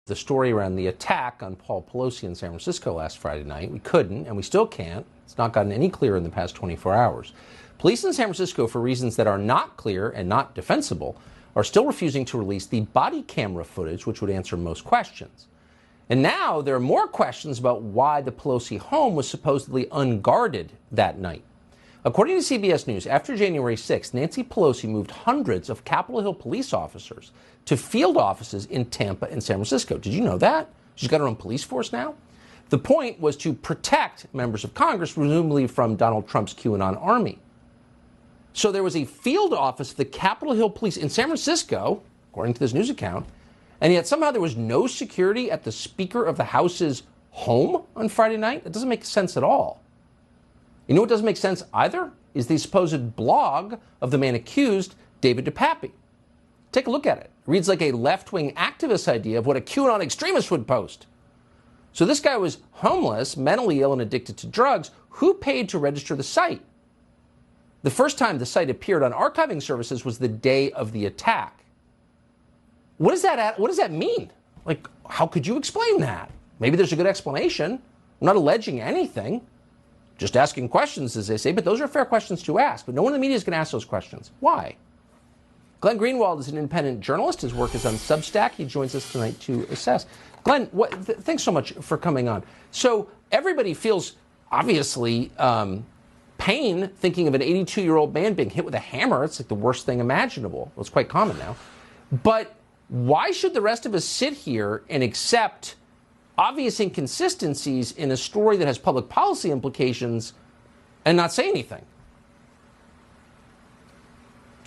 the story around the attack on Paul Pelosi in San Francisco last Friday night. We couldn't, and we still can't. It's not gotten any clearer in the past 24 hours. Police in San Francisco, for reasons that are not clear and not defensible, are still refusing to release the body camera footage, which would answer most questions. And now there are more questions about why the Pelosi home was supposedly unguarded that night. According to CBS News, after January 6th, Nancy Pelosi moved hundreds of Capitol Hill police officers to field offices in Tampa and San Francisco. Did you know that? She's got her own police force now? The point was to protect members of Congress, presumably from Donald Trump's QAnon army. So there was a field office of the Capitol Hill Police in San Francisco, according to this news account, and yet somehow there was no security at the Speaker of the House's home on Friday night? It doesn't make sense at all. You know what doesn't make sense either? Is the supposed blog of the man accused, David DePappy. Take a look at it. It reads like a left-wing activist idea of what a QAnon extremist would post. So this guy was homeless, mentally ill, and addicted to drugs. Who paid to register the site? The first time the site appeared on archiving services was the day of the attack. What does that mean? Like, how could you explain that? Maybe there's a good explanation. I'm not alleging anything. Just asking questions, as they say, but those are fair questions to ask. But no one in the media is going to ask those questions. Why? Glenn Greenwald is an independent journalist. His work is on Substack. He joins us tonight to assess. Glenn, thanks so much for coming on. So everybody feels, obviously, pain thinking of an 82-year-old man being hit with a hammer. It's like the worst thing imaginable. Well, it's quite common now. But why should the rest of us sit here and accept obvious inconsistencies in a story that has public policy implications and not say anything?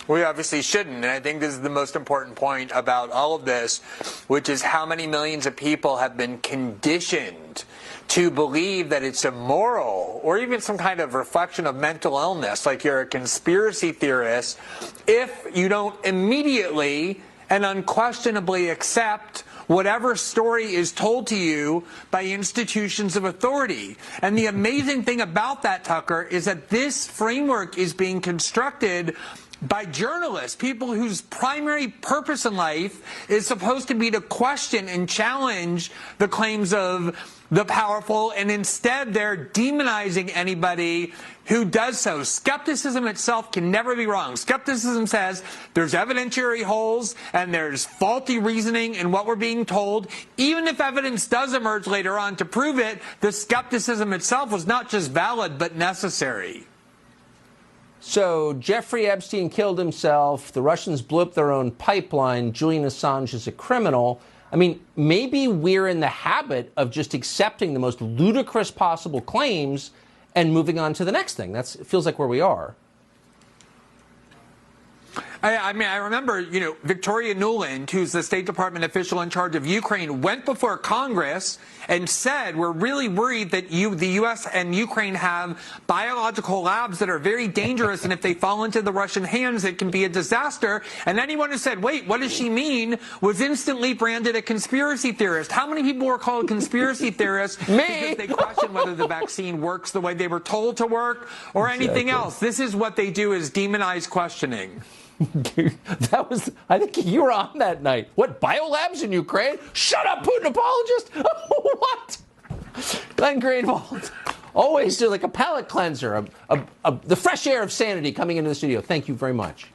We obviously shouldn't, and I think this is the most important point about all of this, which is how many millions of people have been conditioned to believe that it's immoral or even some kind of reflection of mental illness, like you're a conspiracy theorist, if you don't immediately and unquestionably accept whatever story is told to you by institutions of authority. And the amazing thing about that, Tucker, is that this framework is being constructed by journalists, people whose primary purpose in life is supposed to be to question and challenge the claims of the powerful, and instead they're demonizing anybody who does so. Skepticism itself can never be wrong. Skepticism says there's evidentiary holes and there's faulty reasoning in what we're being told. Even if evidence does emerge later on to prove it, the skepticism itself was not just valid but necessary. So Jeffrey Epstein killed himself. The Russians blew up their own pipeline. Julian Assange is a criminal. I mean, maybe we're in the habit of just accepting the most ludicrous possible claims and moving on to the next thing. It feels like where we are. I mean, I remember, Victoria Nuland, who's the State Department official in charge of Ukraine, went before Congress and said, we're really worried that the U.S. and Ukraine have biological labs that are very dangerous, and if they fall into the Russian hands, it can be a disaster. And anyone who said, wait, what does she mean, was instantly branded a conspiracy theorist. How many people were called conspiracy theorists because they questioned whether the vaccine works the way they were told to work or anything else? This is what they do, is demonize questioning. I think you were on that night. What, biolabs in Ukraine? Shut up, Putin apologist! What? Glenn Greenwald, always do like a palate cleanser, the fresh air of sanity coming into the studio. Thank you very much.